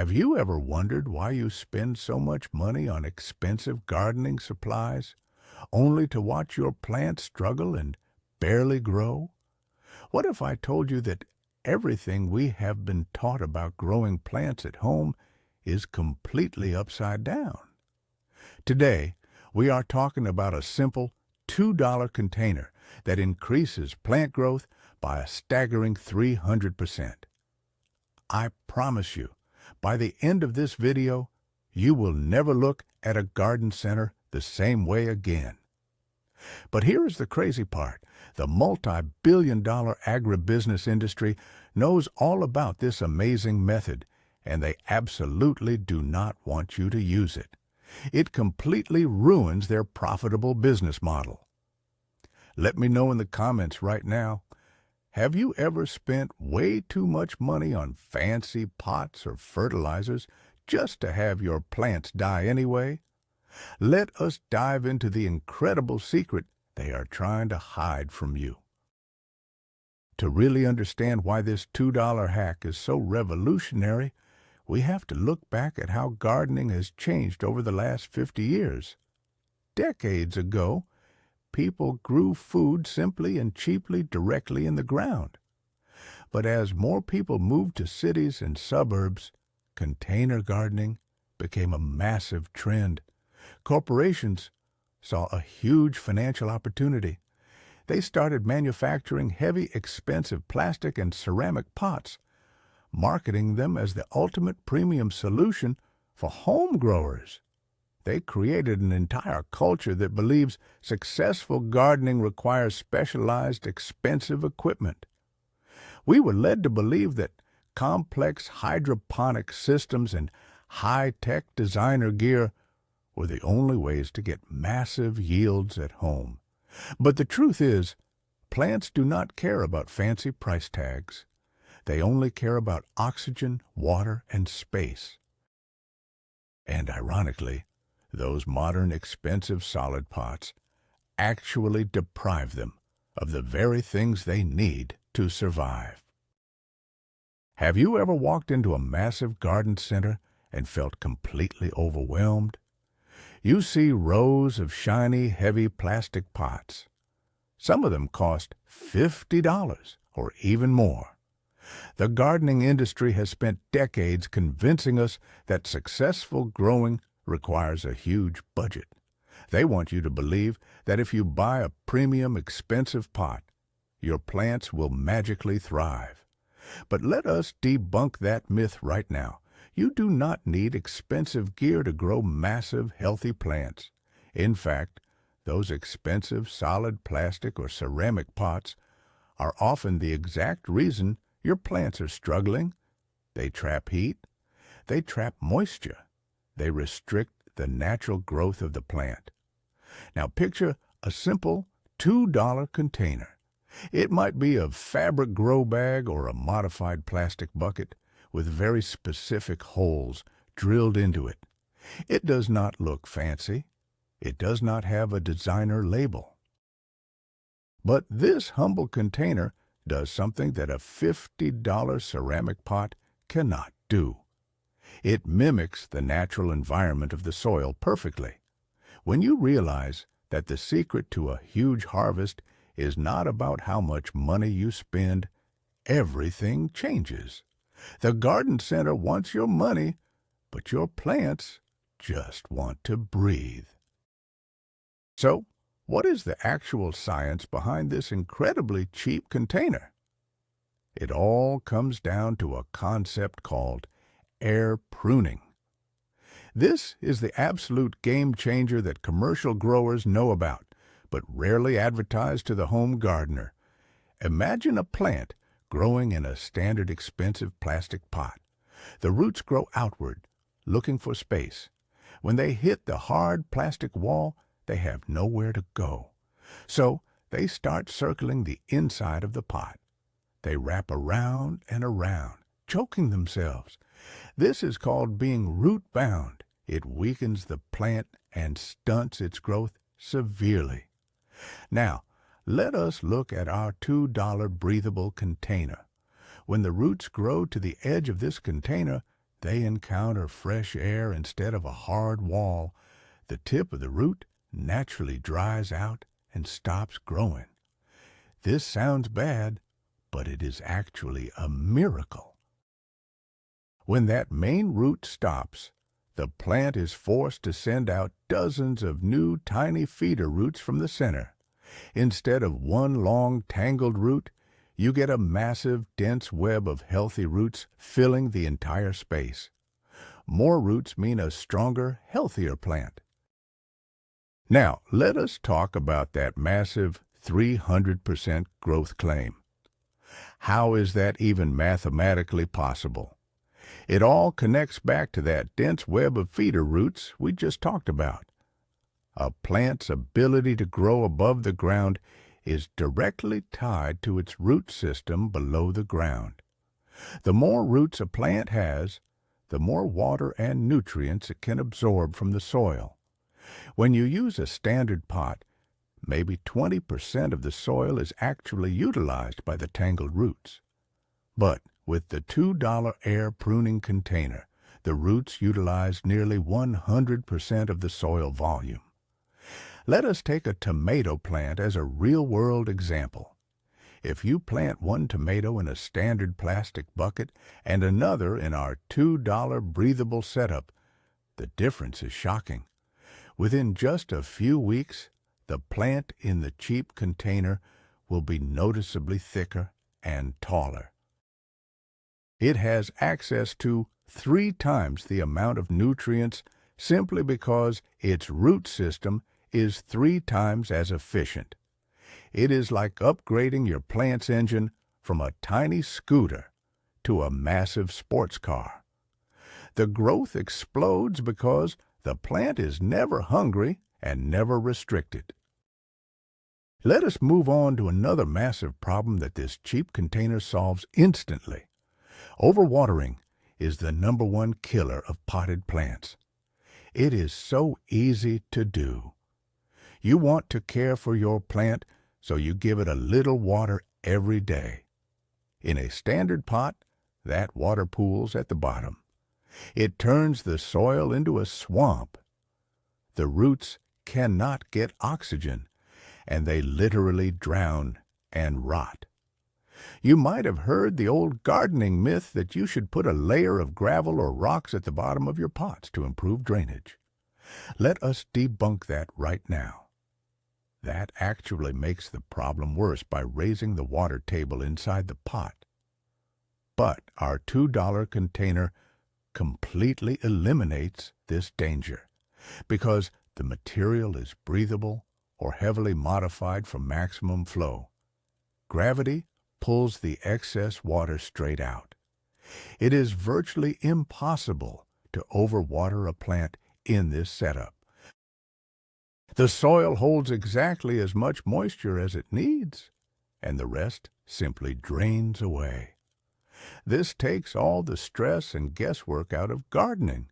Have you ever wondered why you spend so much money on expensive gardening supplies, only to watch your plants struggle and barely grow? What if I told you that everything we have been taught about growing plants at home is completely upside down? Today, we are talking about a simple $2 container that increases plant growth by a staggering 300%. I promise you, by the end of this video, you will never look at a garden center the same way again. But here is the crazy part. The multi-billion-dollar agribusiness industry knows all about this amazing method, and they absolutely do not want you to use it. It completely ruins their profitable business model. Let me know in the comments right now, have you ever spent way too much money on fancy pots or fertilizers just to have your plants die anyway? Let us dive into the incredible secret they are trying to hide from you. To really understand why this $2 hack is so revolutionary, we have to look back at how gardening has changed over the last 50 years. Decades ago, people grew food simply and cheaply directly in the ground. But as more people moved to cities and suburbs, container gardening became a massive trend. Corporations saw a huge financial opportunity. They started manufacturing heavy, expensive plastic and ceramic pots, marketing them as the ultimate premium solution for home growers. They created an entire culture that believes successful gardening requires specialized, expensive equipment. We were led to believe that complex hydroponic systems and high-tech designer gear were the only ways to get massive yields at home. But the truth is, plants do not care about fancy price tags. They only care about oxygen, water, and space. And ironically, those modern expensive solid pots actually deprive them of the very things they need to survive. Have you ever walked into a massive garden center and felt completely overwhelmed? You see rows of shiny, heavy plastic pots. Some of them cost $50 or even more. The gardening industry has spent decades convincing us that successful growing requires a huge budget. They want you to believe that if you buy a premium, expensive pot, your plants will magically thrive. But let us debunk that myth right now. You do not need expensive gear to grow massive, healthy plants. In fact, those expensive solid plastic or ceramic pots are often the exact reason your plants are struggling. They trap heat. They trap moisture. They restrict the natural growth of the plant. Now picture a simple $2 container. It might be a fabric grow bag or a modified plastic bucket with very specific holes drilled into it. It does not look fancy. It does not have a designer label. But this humble container does something that a $50 ceramic pot cannot do. It mimics the natural environment of the soil perfectly. When you realize that the secret to a huge harvest is not about how much money you spend, everything changes. The garden center wants your money, but your plants just want to breathe. So, what is the actual science behind this incredibly cheap container? It all comes down to a concept called air pruning. This is the absolute game changer that commercial growers know about, but rarely advertise to the home gardener. Imagine a plant growing in a standard expensive plastic pot. The roots grow outward, looking for space. When they hit the hard plastic wall, they have nowhere to go. So they start circling the inside of the pot. They wrap around and around, choking themselves. This is called being root-bound. It weakens the plant and stunts its growth severely. Now, let us look at our $2 breathable container. When the roots grow to the edge of this container, They encounter fresh air instead of a hard wall. The tip of the root naturally dries out and stops growing. This sounds bad, but it is actually a miracle. When that main root stops, the plant is forced to send out dozens of new tiny feeder roots from the center. Instead of one long tangled root, you get a massive, dense web of healthy roots filling the entire space. More roots mean a stronger, healthier plant. Now, let us talk about that massive 300% growth claim. How is that even mathematically possible? It all connects back to that dense web of feeder roots we just talked about. A plant's ability to grow above the ground is directly tied to its root system below the ground. The more roots a plant has, the more water and nutrients it can absorb from the soil. When you use a standard pot, maybe 20% of the soil is actually utilized by the tangled roots. But with the $2 air pruning container, the roots utilize nearly 100% of the soil volume. Let us take a tomato plant as a real-world example. If you plant one tomato in a standard plastic bucket and another in our $2 breathable setup, the difference is shocking. Within just a few weeks, the plant in the cheap container will be noticeably thicker and taller. It has access to 3 times the amount of nutrients simply because its root system is 3 times as efficient. It is like upgrading your plant's engine from a tiny scooter to a massive sports car. The growth explodes because the plant is never hungry and never restricted. Let us move on to another massive problem that this cheap container solves instantly. Overwatering is the #1 killer of potted plants. It is so easy to do. You want to care for your plant, so you give it a little water every day. In a standard pot, that water pools at the bottom. It turns the soil into a swamp. The roots cannot get oxygen, and they literally drown and rot. You might have heard the old gardening myth that you should put a layer of gravel or rocks at the bottom of your pots to improve drainage. Let us debunk that right now. That actually makes the problem worse by raising the water table inside the pot. But our $2 container completely eliminates this danger because the material is breathable or heavily modified for maximum flow. Gravity pulls the excess water straight out. It is virtually impossible to overwater a plant in this setup. The soil holds exactly as much moisture as it needs, and the rest simply drains away. This takes all the stress and guesswork out of gardening.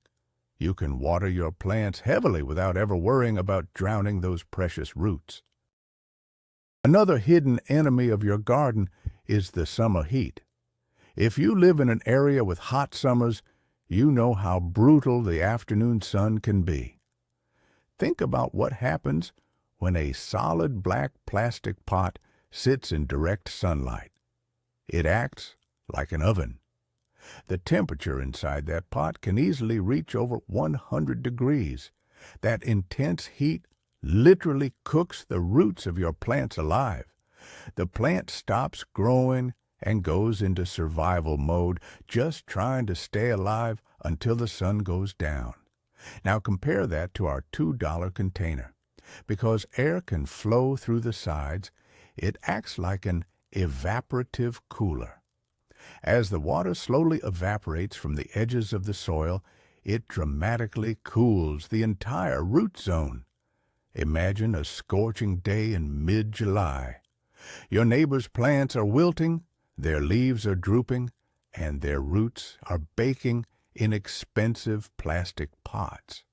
You can water your plants heavily without ever worrying about drowning those precious roots. Another hidden enemy of your garden is the summer heat. If you live in an area with hot summers, you know how brutal the afternoon sun can be. Think about what happens when a solid black plastic pot sits in direct sunlight. It acts like an oven. The temperature inside that pot can easily reach over 100 degrees. That intense heat literally cooks the roots of your plants alive. The plant stops growing and goes into survival mode, just trying to stay alive until the sun goes down. Now compare that to our $2 container. Because air can flow through the sides, it acts like an evaporative cooler. As the water slowly evaporates from the edges of the soil, it dramatically cools the entire root zone. Imagine a scorching day in mid-July. Your neighbor's plants are wilting, their leaves are drooping, and their roots are baking in expensive plastic pots.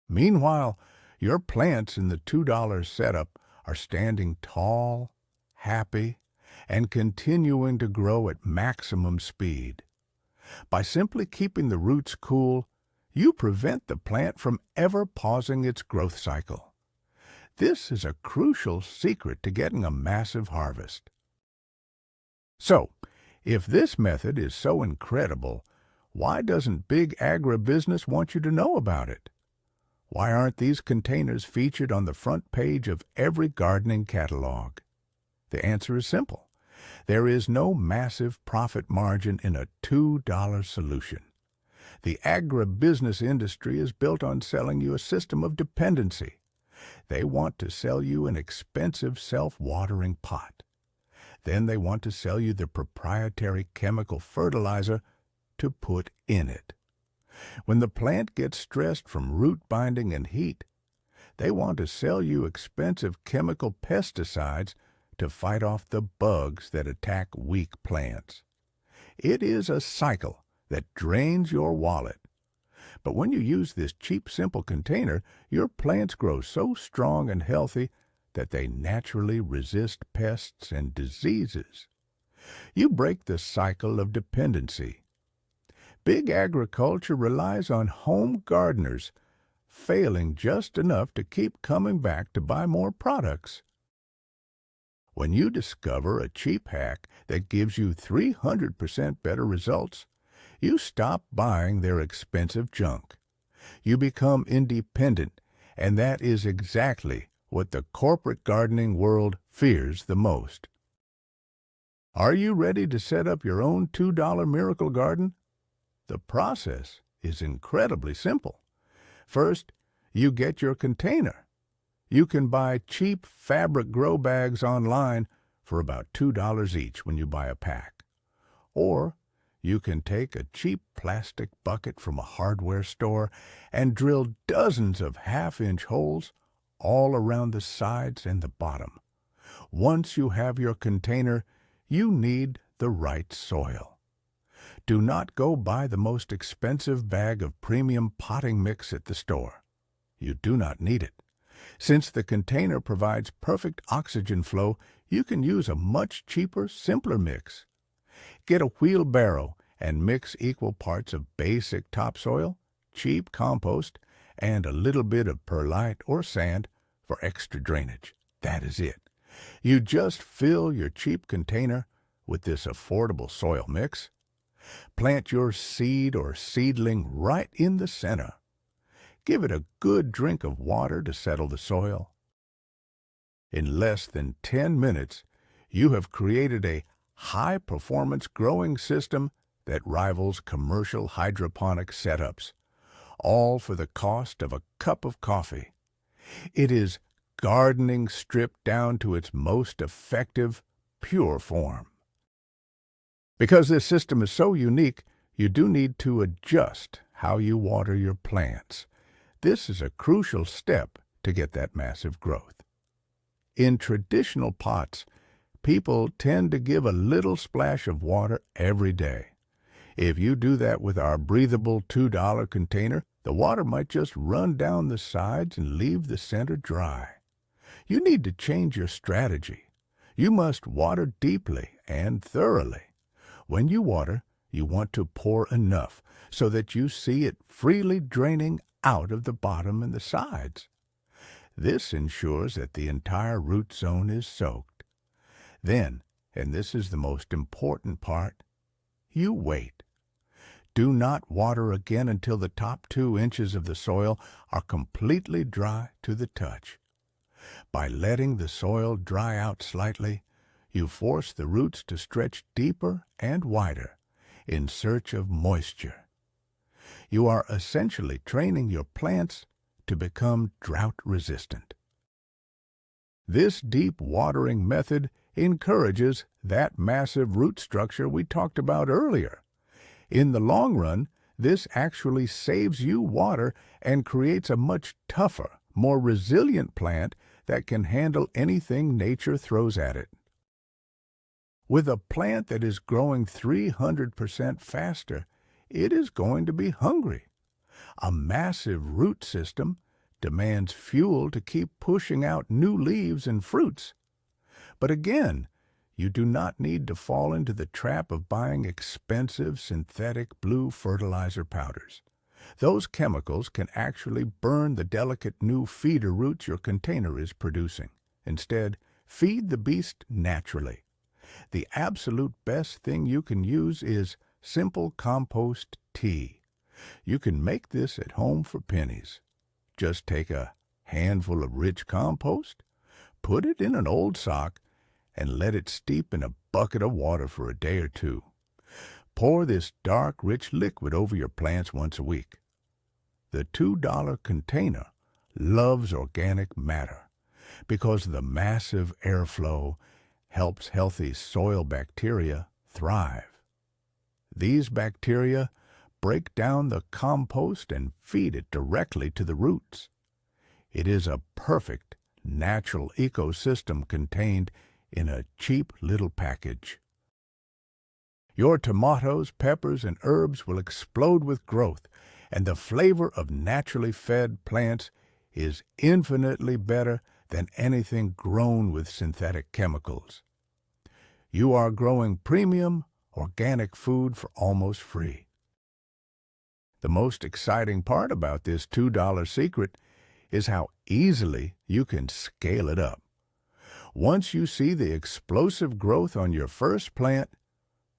Meanwhile, your plants in the $2 setup are standing tall, happy, and continuing to grow at maximum speed. By simply keeping the roots cool, you prevent the plant from ever pausing its growth cycle. This is a crucial secret to getting a massive harvest. So, if this method is so incredible, why doesn't big agribusiness want you to know about it? Why aren't these containers featured on the front page of every gardening catalog? The answer is simple. There is no massive profit margin in a $2 solution. The agribusiness industry is built on selling you a system of dependency. They want to sell you an expensive self-watering pot. Then they want to sell you the proprietary chemical fertilizer to put in it. When the plant gets stressed from root binding and heat, they want to sell you expensive chemical pesticides to fight off the bugs that attack weak plants. It is a cycle that drains your wallet. But when you use this cheap, simple container, your plants grow so strong and healthy that they naturally resist pests and diseases. You break the cycle of dependency. Big agriculture relies on home gardeners, failing just enough to keep coming back to buy more products. When you discover a cheap hack that gives you 300% better results, you stop buying their expensive junk. You become independent, and that is exactly what the corporate gardening world fears the most. Are you ready to set up your own $2 miracle garden? The process is incredibly simple. First, you get your container. You can buy cheap fabric grow bags online for about $2 each when you buy a pack. Or you can take a cheap plastic bucket from a hardware store and drill dozens of half-inch holes all around the sides and the bottom. Once you have your container, you need the right soil. Do not go buy the most expensive bag of premium potting mix at the store. You do not need it. Since the container provides perfect oxygen flow, you can use a much cheaper, simpler mix. Get a wheelbarrow and mix equal parts of basic topsoil, cheap compost, and a little bit of perlite or sand for extra drainage. That is it. You just fill your cheap container with this affordable soil mix. Plant your seed or seedling right in the center. Give it a good drink of water to settle the soil. In less than 10 minutes, you have created a high-performance growing system that rivals commercial hydroponic setups, all for the cost of a cup of coffee. It is gardening stripped down to its most effective, pure form. Because this system is so unique, you do need to adjust how you water your plants. This is a crucial step to get that massive growth. In traditional pots, people tend to give a little splash of water every day. If you do that with our breathable $2 container, the water might just run down the sides and leave the center dry. You need to change your strategy. You must water deeply and thoroughly. When you water, you want to pour enough so that you see it freely draining out of the bottom and the sides. This ensures that the entire root zone is soaked. Then, and this is the most important part, you wait. Do not water again until the top 2 inches of the soil are completely dry to the touch. By letting the soil dry out slightly, you force the roots to stretch deeper and wider in search of moisture. You are essentially training your plants to become drought-resistant. This deep watering method encourages that massive root structure we talked about earlier. In the long run, this actually saves you water and creates a much tougher, more resilient plant that can handle anything nature throws at it. With a plant that is growing 300% faster, it is going to be hungry. A massive root system demands fuel to keep pushing out new leaves and fruits. But again, You do not need to fall into the trap of buying expensive synthetic blue fertilizer powders. Those chemicals can actually burn the delicate new feeder roots your container is producing. Instead, feed the beast naturally. The absolute best thing you can use is simple compost tea. You can make this at home for pennies. Just take a handful of rich compost, put it in an old sock, and let it steep in a bucket of water for a day or two. Pour this dark, rich liquid over your plants once a week. The $2 container loves organic matter because the massive airflow helps healthy soil bacteria thrive. These bacteria break down the compost and feed it directly to the roots. It is a perfect natural ecosystem contained in a cheap little package. Your tomatoes, peppers, and herbs will explode with growth, and the flavor of naturally fed plants is infinitely better than anything grown with synthetic chemicals. You are growing premium, organic food for almost free. The most exciting part about this $2 secret is how easily you can scale it up. Once you see the explosive growth on your first plant,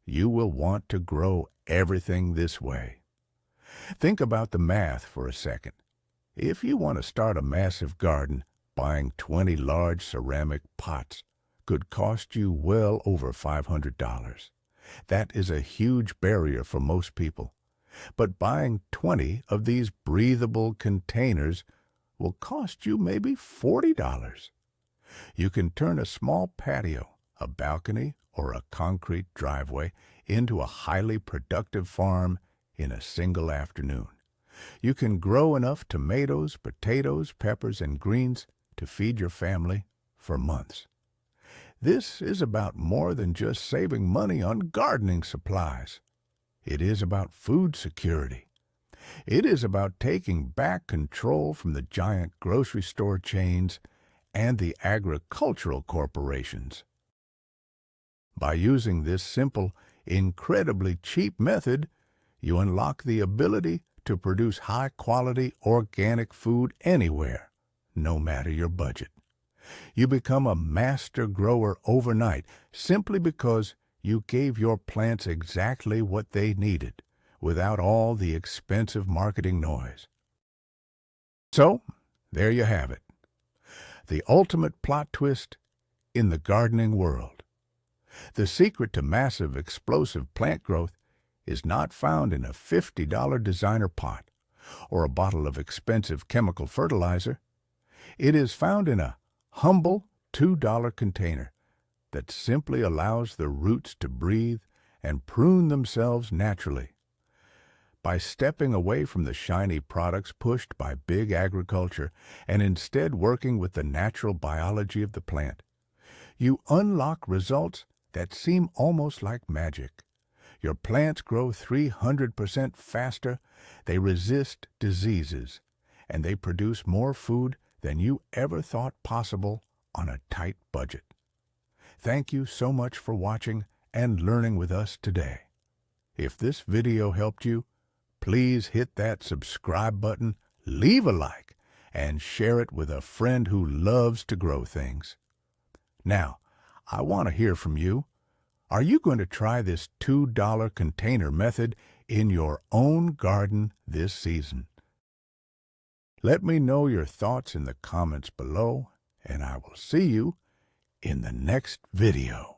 you will want to grow everything this way. Think about the math for a second. If you want to start a massive garden, buying 20 large ceramic pots could cost you well over $500. That is a huge barrier for most people. But buying 20 of these breathable containers will cost you maybe $40. You can turn a small patio, a balcony, or a concrete driveway into a highly productive farm in a single afternoon. You can grow enough tomatoes, potatoes, peppers, and greens to feed your family for months. This is about more than just saving money on gardening supplies. It is about food security. It is about taking back control from the giant grocery store chains and the agricultural corporations. By using this simple, incredibly cheap method, you unlock the ability to produce high-quality organic food anywhere, no matter your budget. You become a master grower overnight simply because you gave your plants exactly what they needed, without all the expensive marketing noise. So, there you have it. The ultimate plot twist in the gardening world. The secret to massive, explosive plant growth is not found in a $50 designer pot or a bottle of expensive chemical fertilizer. It is found in a humble $2 container that simply allows the roots to breathe and prune themselves naturally. By stepping away from the shiny products pushed by big agriculture and instead working with the natural biology of the plant, you unlock results that seem almost like magic. Your plants grow 300% faster, they resist diseases, and they produce more food than you ever thought possible on a tight budget. Thank you so much for watching and learning with us today. If this video helped you, please hit that subscribe button, leave a like, and share it with a friend who loves to grow things. Now, I want to hear from you. Are you going to try this $2 container method in your own garden this season? Let me know your thoughts in the comments below, and I will see you in the next video.